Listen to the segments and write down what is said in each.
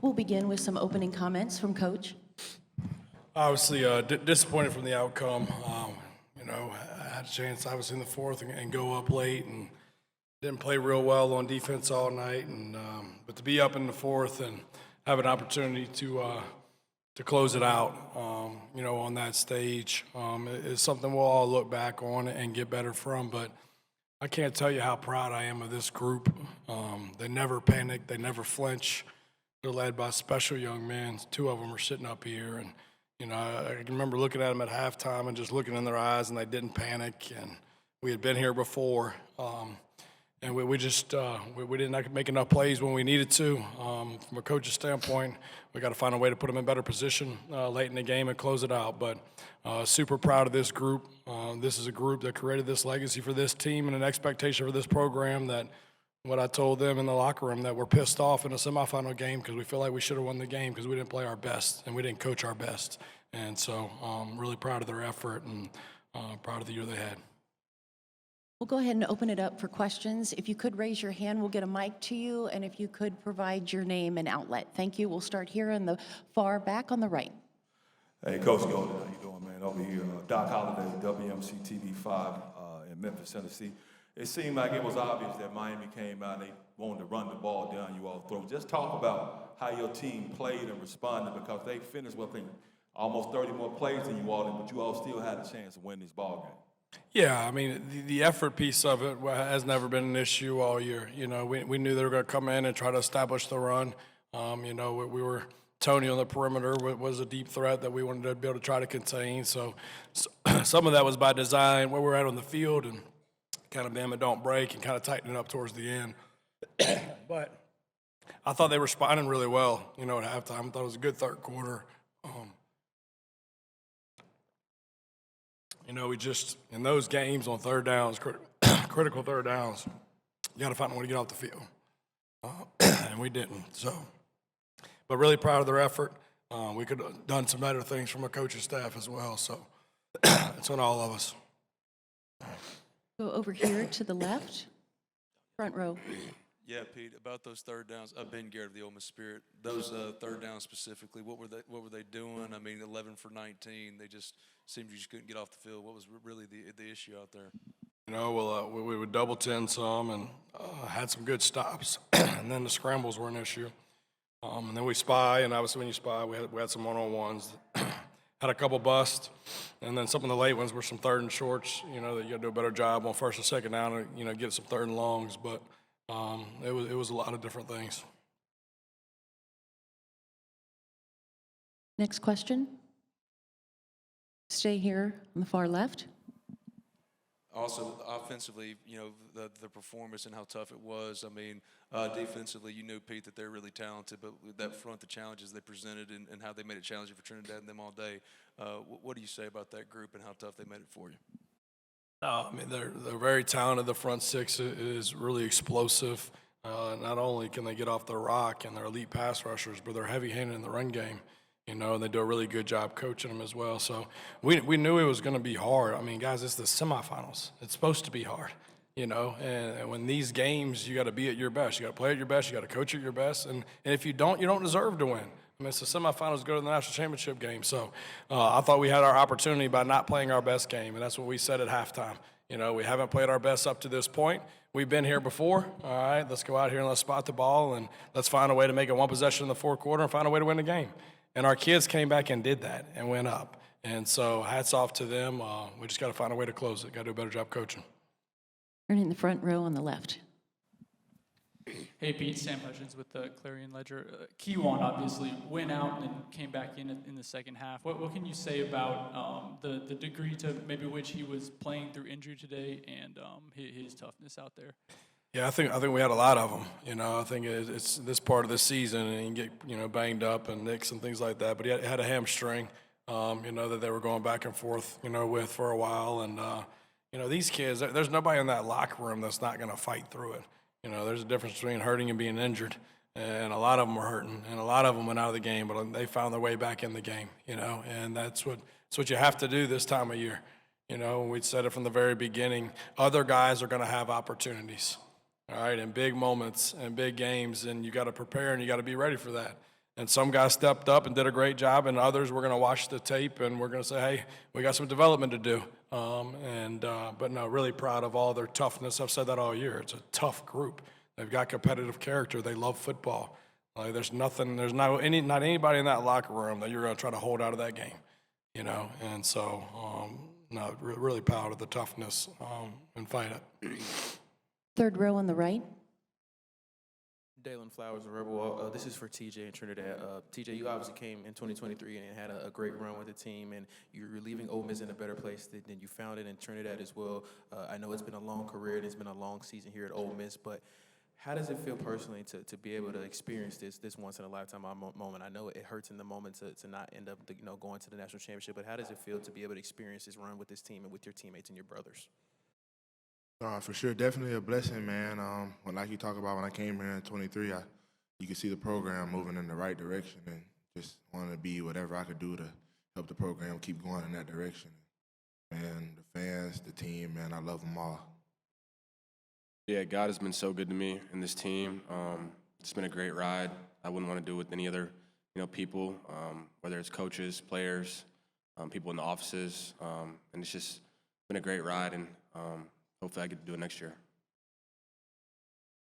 We'll begin with some opening comments from Coach. Obviously, disappointed from the outcome. I had a chance, obviously, in the fourth and go up late and didn't play real well on defense all night. But to be up in the fourth and have an opportunity to close it out, on that stage is something we'll all look back on and get better from. But I can't tell you how proud I am of this group. They never panic. They never flinch. They're led by special young men. Two of them are sitting up here. And, I can remember looking at them at halftime and just looking in their eyes, and they didn't panic. And we had been here before. And we didn't make enough plays when we needed to. From a coach's standpoint, we got to find a way to put them in better position late in the game and close it out. But super proud of this group. This is a group that created this legacy for this team and an expectation for this program that what I told them in the locker room, that we're pissed off in a semifinal game because we feel like we should have won the game because we didn't play our best and we didn't coach our best. And so I'm really proud of their effort and proud of the year they had. We'll go ahead and open it up for questions. If you could raise your hand, we'll get a mic to you, and if you could provide your name and outlet. Thank you. We'll start here in the far back on the right. Hey, Coach Golden, how you doing, man? Over here, Doc Holliday, WMC TV5 in Memphis, Tennessee. It seemed like it was obvious that Miami came out and they wanted to run the ball down you all throat. Just talk about how your team played and responded, because they finished with, I think, almost 30 more plays than you all did, but you all still had a chance to win this ball game. Yeah, I mean, the effort piece of it has never been an issue all year. We knew they were going to come in and try to establish the run. We were Tony on the perimeter was a deep threat that we wanted to be able to try to contain. So some of that was by design, where we're at on the field, and kind of bend but don't break and kind of tighten it up towards the end. But I thought they were responding really well, at halftime. I thought it was a good third quarter. We just, in those games on third downs, critical third downs, you got to find a way to get off the field. And we didn't. But really proud of their effort. We could have done some better things from a coaching staff as well. So it's on all of us. Go over here to the left, front row. Yeah, Pete, about those third downs, Ben Garrett of the Ole Miss Spirit, those third downs specifically, what were they doing? I mean, 11 for 19, they just seemed you just couldn't get off the field. What was really the issue out there? We would double 10 some and had some good stops, and then the scrambles were an issue. And then we spy, and obviously when you spy, we had some one-on-ones. Had a couple busts, and then some of the late ones were some third and shorts, that you got to do a better job on first and second down and, get some third and longs. But it was a lot of different things. Next question. Stay here on the far left. Also, offensively, the performance and how tough it was. I mean, defensively, you knew, Pete, that they're really talented, but with that front, the challenges they presented and how they made it challenging for Trinidad and them all day. What do you say about that group and how tough they made it for you? I mean, they're very talented. The front six is really explosive. Not only can they get off the rock and they're elite pass rushers, but they're heavy-handed in the run game. And they do a really good job coaching them as well. So we knew it was going to be hard. I mean, guys, it's the semifinals. It's supposed to be hard, And when these games, you got to be at your best. You got to play at your best. You got to coach at your best. And if you don't deserve to win. I mean, it's the semifinals go to the national championship game. So I thought we had our opportunity by not playing our best game, and that's what we said at halftime. We haven't played our best up to this point. We've been here before. All right, let's go out here and let's spot the ball, and let's find a way to make it one possession in the fourth quarter and find a way to win the game. And our kids came back and did that and went up. And so hats off to them. We just got to find a way to close it. Got to do a better job coaching. Turning the front row on the left. Hey, Pete, Sam Hutchins with the Clarion Ledger. Kiwan obviously went out and came back in the second half. What can you say about the degree to maybe which he was playing through injury today and his toughness out there? Yeah, I think we had a lot of them. I think it's this part of the season, and you get banged up and nicks and things like that. But he had a hamstring, that they were going back and forth, with for a while. And these kids, there's nobody in that locker room that's not going to fight through it. There's a difference between hurting and being injured, and a lot of them were hurting, and a lot of them went out of the game, but they found their way back in the game. And that's what you have to do this time of year. We said it from the very beginning. Other guys are going to have opportunities. All right, in big moments and big games, and you got to prepare and you got to be ready for that. And some guys stepped up and did a great job, and others we're going to watch the tape and we're going to say, hey, we got some development to do. But no, really proud of all their toughness. I've said that all year. It's a tough group. They've got competitive character. They love football. Like there's not anybody in that locker room that you're going to try to hold out of that game, you know. And so, no, really proud of the toughness and fight it. Third row on the right. Dalen Flowers, a Rebel. This is for TJ and Trinidad. TJ, you obviously came in 2023 and had a great run with the team, and you're leaving Ole Miss in a better place than you found it in Trinidad as well. I know it's been a long career and it's been a long season here at Ole Miss, but how does it feel personally to be able to experience this once in a lifetime moment? I know it hurts in the moment to not end up going to the national championship, but how does it feel to be able to experience this run with this team and with your teammates and your brothers? For sure, definitely a blessing, man. Like you talk about, when I came here in 23, you could see the program moving in the right direction, and just wanted to be whatever I could do to help the program keep going in that direction. Man, the fans, the team, man, I love them all. Yeah, God has been so good to me and this team. It's been a great ride. I wouldn't want to do it with any other, people, whether it's coaches, players, people in the offices, and it's just been a great ride, and hopefully I get to do it next year.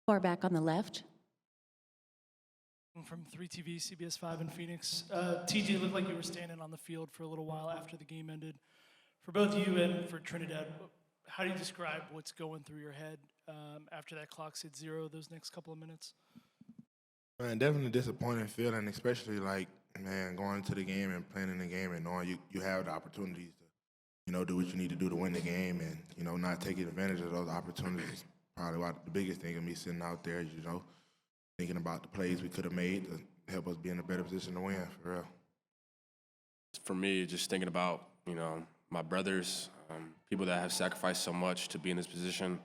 Far back on the left. From 3TV, CBS 5 in Phoenix. TJ, looked like you were standing on the field for a little while after the game ended. For both you and for Trinidad, how do you describe what's going through your head after that clock hit zero those next couple of minutes? Man, definitely disappointing feeling, especially going into the game and playing in the game and knowing you have the opportunities to, do what you need to do to win the game, and, not taking advantage of those opportunities. Probably the biggest thing of me sitting out there, thinking about the plays we could have made to help us be in a better position to win, for real. For me, just thinking about, my brothers, people that have sacrificed so much to be in this position.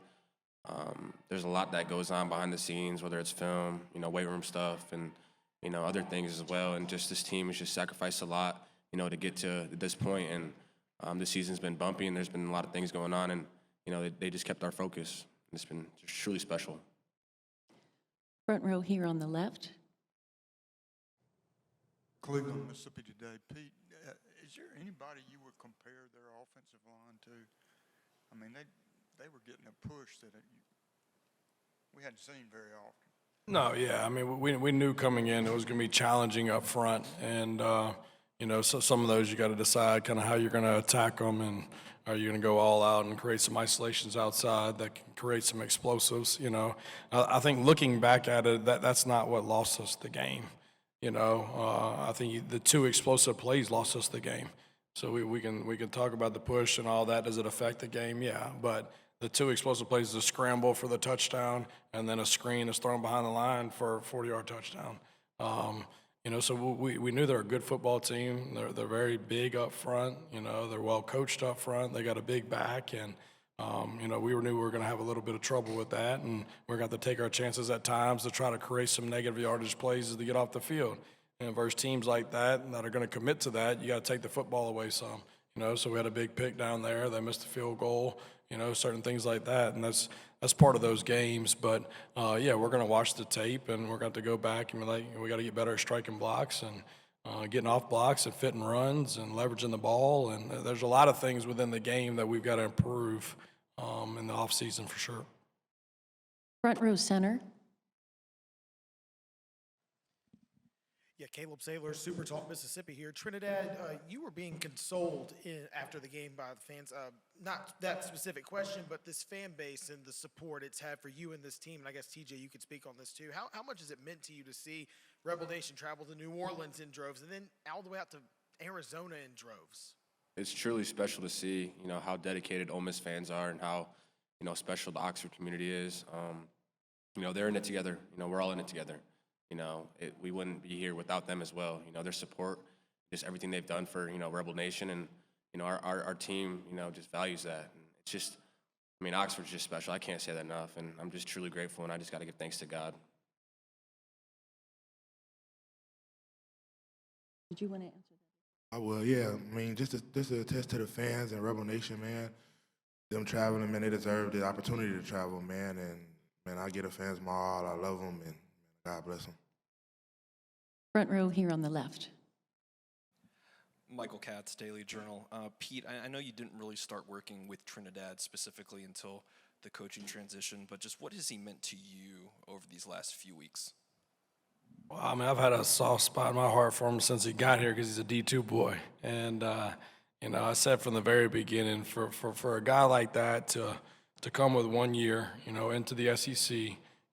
There's a lot that goes on behind the scenes, whether it's film, weight room stuff, and, other things as well. And just this team has just sacrificed a lot, to get to this point. And this season's been bumpy, and there's been a lot of things going on, and, they just kept our focus. It's been just truly special. Front row here on the left. Cleveland, Mississippi today. Pete, is there anybody you would compare their offensive line to? I mean, they were getting a push that we hadn't seen very often. No, yeah. I mean, we knew coming in it was going to be challenging up front, and so some of those you got to decide kind of how you're going to attack them, and are you going to go all out and create some isolations outside that can create some explosives? I think looking back at it, that's not what lost us the game. I think the two explosive plays lost us the game. So we can talk about the push and all that. Does it affect the game? Yeah, but the two explosive plays is a scramble for the touchdown, and then a screen is thrown behind the line for a 40-yard touchdown. So we knew they're a good football team. They're very big up front. They're well coached up front. They got a big back, and we knew we were going to have a little bit of trouble with that, and we're going to have to take our chances at times to try to create some negative yardage plays to get off the field. And versus teams like that are going to commit to that, you got to take the football away some. So we had a big pick down there. They missed a field goal. Certain things like that, and that's part of those games. But we're going to watch the tape, and we're going to go back and be like, we got to get better at striking blocks and getting off blocks and fitting runs and leveraging the ball. And there's a lot of things within the game that we've got to improve in the off season for sure. Front row center. Yeah, Caleb Saylor, Super Talk Mississippi here. Trinidad, you were being consoled after the game by the fans. Not that specific question, but this fan base and the support it's had for you and this team. And I guess, TJ, you could speak on this too. How much has it meant to you to see Rebel Nation travel to New Orleans in droves and then all the way out to Arizona in droves? It's truly special to see, how dedicated Ole Miss fans are and how, special the Oxford community is. They're in it together. We're all in it together. We wouldn't be here without them as well. Their support, just everything they've done for, Rebel Nation, and, our team, just values that. And it's just, Oxford's just special. I can't say that enough, and I'm just truly grateful, and I just got to give thanks to God. Did you want to answer that? I will, yeah. Just to attest to the fans and Rebel Nation, man, them traveling, man, they deserve the opportunity to travel, man. And, man, I give the fans my all. I love them, and God bless them. Front row here on the left. Michael Katz, Daily Journal. Pete, I know you didn't really start working with Trinidad specifically until the coaching transition, but just what has he meant to you over these last few weeks? Well, I mean, I've had a soft spot in my heart for him since he got here because he's a D2 boy. And, you know, I said from the very beginning, for a guy like that to come with 1 year, you know, into the SEC,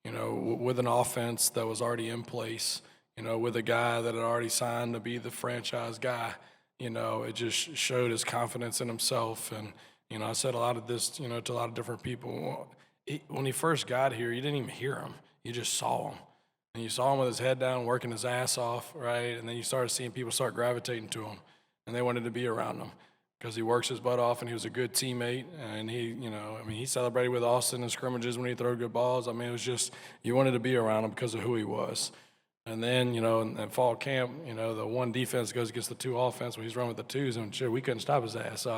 you know, with an offense that was already in place, you know, with a guy that had already signed to be the franchise guy, you know, it just showed his confidence in himself. And, you know, I said a lot of this, you know, to a lot of different people. When he first got here, you didn't even hear him. You just saw him. And you saw him with his head down, working his ass off, right? And then you started seeing people start gravitating to him, and they wanted to be around him because he works his butt off, and he was a good teammate. And he, you know, I mean, he celebrated with Austin in scrimmages when he threw good balls. I mean, it was just, you wanted to be around him because of who he was. And then, you know, in fall camp, you know, the one defense goes against the two offense when he's running with the twos, and sure, we couldn't stop his ass. So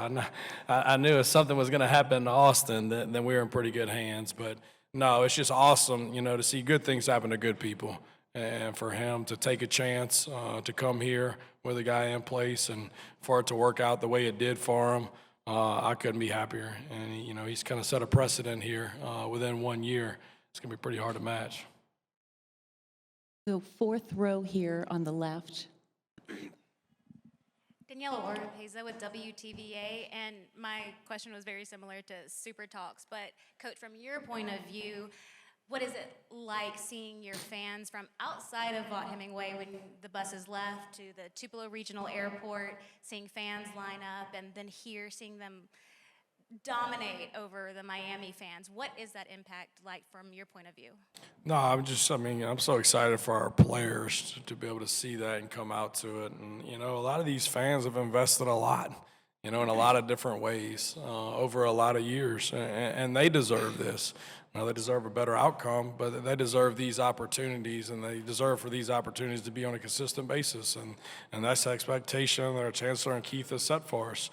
I knew if something was going to happen to Austin, then we were in pretty good hands. But no, it's just awesome, you know, to see good things happen to good people. And for him to take a chance to come here with a guy in place and for it to work out the way it did for him, I couldn't be happier. And, you know, he's kind of set a precedent here within 1 year. It's going to be pretty hard to match. So fourth row here on the left. Daniela Oropeza with WTVA, and my question was very similar to Super Talks, but Coach, from your point of view, what is it like seeing your fans from outside of Vaught Hemingway when the buses left to the Tupelo Regional Airport, seeing fans line up, and then here seeing them dominate over the Miami fans? What is that impact like from your point of view? No, I'm so excited for our players to be able to see that and come out to it. And, you know, a lot of these fans have invested a lot, you know, in a lot of different ways over a lot of years. And they deserve this. Now, they deserve a better outcome, but they deserve these opportunities, and they deserve for these opportunities to be on a consistent basis. And that's the expectation that our Chancellor and Keith has set for us.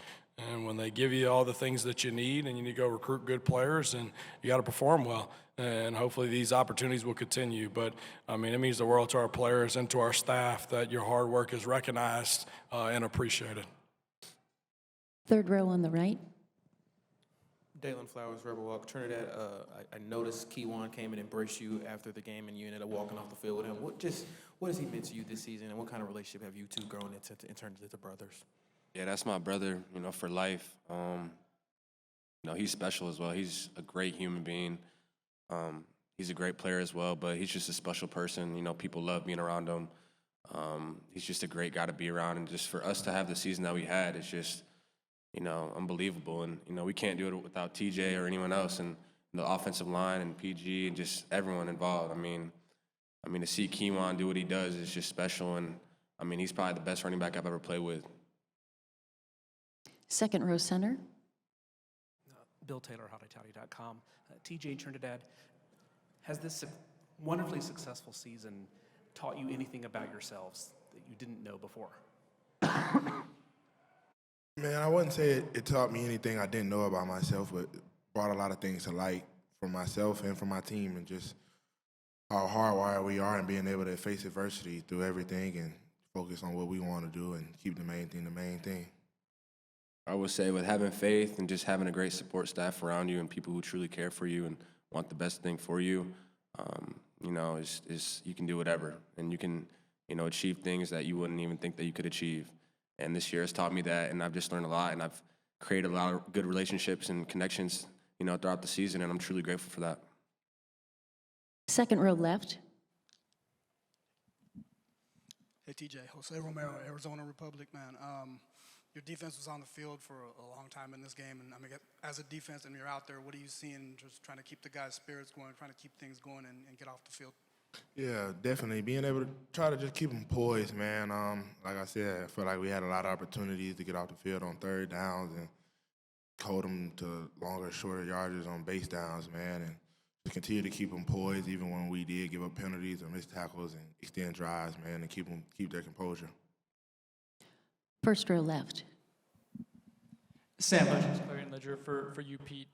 And when they give you all the things that you need and you need to go recruit good players, and you got to perform well. And hopefully these opportunities will continue. But, I mean, it means the world to our players and to our staff that your hard work is recognized and appreciated. Third row on the right. Dalen Flowers, Rebel Walk. Trinidad, I noticed Keywan came and embraced you after the game, and you ended up walking off the field with him. What has he meant to you this season, and what kind of relationship have you two grown into in terms of the brothers? Yeah, that's my brother, you know, for life. You know, he's special as well. He's a great human being. He's a great player as well, but he's just a special person. You know, people love being around him. He's just a great guy to be around, and just for us to have the season that we had, it's just, you know, unbelievable. And, you know, we can't do it without TJ or anyone else, and the offensive line and PG and just everyone involved. I mean, to see Keywan do what he does is just special, and, I mean, he's probably the best running back I've ever played with. Second row center. Bill Taylor, hottytoddy.com. TJ Trinidad, has this wonderfully successful season taught you anything about yourselves that you didn't know before? Man, I wouldn't say it taught me anything I didn't know about myself, but brought a lot of things to light for myself and for my team, and just how hardwired we are and being able to face adversity through everything and focus on what we want to do and keep the main thing. I would say with having faith and just having a great support staff around you and people who truly care for you and want the best thing for you, you know, is you can do whatever, and you can, you know, achieve things that you wouldn't even think that you could achieve. And this year has taught me that, and I've just learned a lot, and I've created a lot of good relationships and connections, you know, throughout the season, and I'm truly grateful for that. Second row left. Hey, TJ, Jose Romero, Arizona Republic, man. Your defense was on the field for a long time in this game, and I mean, as a defense, and you're out there, what are you seeing, just trying to keep the guys' spirits going, trying to keep things going and get off the field? Yeah, definitely. Being able to try to just keep them poised, man. Like I said, I feel like we had a lot of opportunities to get off the field on third downs and hold them to longer, shorter yardages on base downs, man, and just continue to keep them poised even when we did give up penalties or missed tackles, and extend drives, man, and keep their composure. First row left. Sam Hutchins, Clarion Ledger, for you, Pete.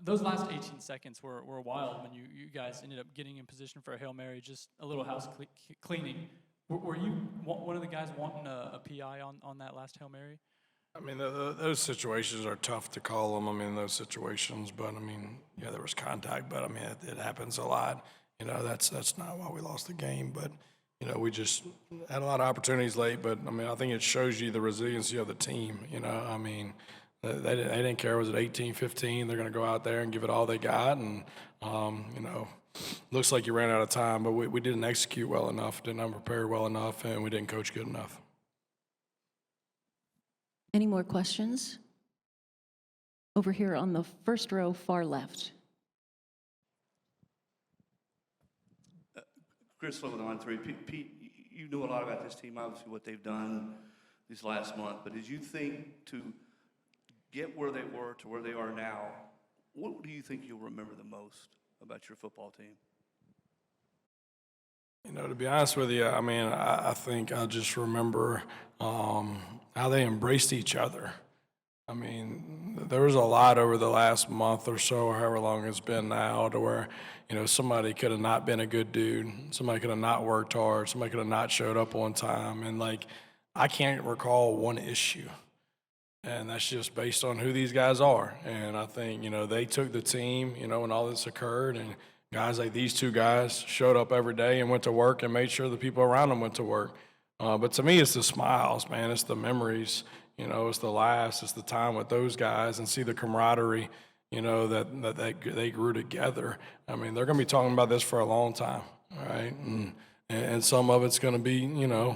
Those last 18 seconds were wild when you guys ended up getting in position for a Hail Mary, just a little house cleaning. Were you one of the guys wanting a PI on that last Hail Mary? I mean, those situations are tough to call them. I mean, those situations, but I mean, yeah, there was contact, but I mean, it happens a lot. You know, that's not why we lost the game, but you know, we just had a lot of opportunities late. But I mean, I think it shows you the resiliency of the team. You know, I mean, they didn't care. Was it 18-15? They're going to go out there and give it all they got, and you know, looks like you ran out of time, but we didn't execute well enough, didn't prepare well enough, and we didn't coach good enough. Any more questions? Over here on the first row, far left. Chris Lowe with On 3. Pete, you know a lot about this team, obviously what they've done this last month, but as you think to get where they were to where they are now, what do you think you'll remember the most about your football team? You know, to be honest with you, I mean, I think I just remember how they embraced each other. I mean, there was a lot over the last month or so, or however long it's been now, to where, you know, somebody could have not been a good dude. Somebody could have not worked hard. Somebody could have not showed up on time. And, like, I can't recall one issue. And that's just based on who these guys are. And I think, you know, they took the team, you know, when all this occurred, and guys like these two guys showed up every day and went to work and made sure the people around them went to work. But to me, it's the smiles, man. It's the memories. You know, it's the laughs. It's the time with those guys and see the camaraderie, you know, that they grew together. I mean, they're going to be talking about this for a long time, right? And some of it's going to be, you know,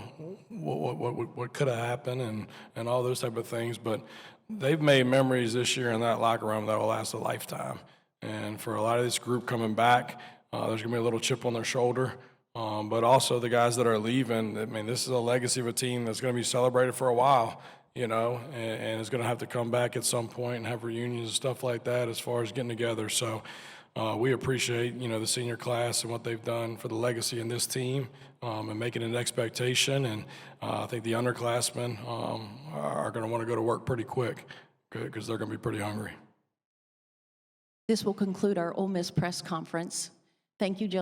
what could have happened and all those type of things. But they've made memories this year in that locker room that will last a lifetime. And for a lot of this group coming back, there's going to be a little chip on their shoulder. But also the guys that are leaving, I mean, this is a legacy of a team that's going to be celebrated for a while, you know, and is going to have to come back at some point and have reunions and stuff like that as far as getting together. So we appreciate, you know, the senior class and what they've done for the legacy in this team and making it an expectation. And I think the underclassmen are going to want to go to work pretty quick because they're going to be pretty hungry. This will conclude our Ole Miss press conference. Thank you, gentlemen.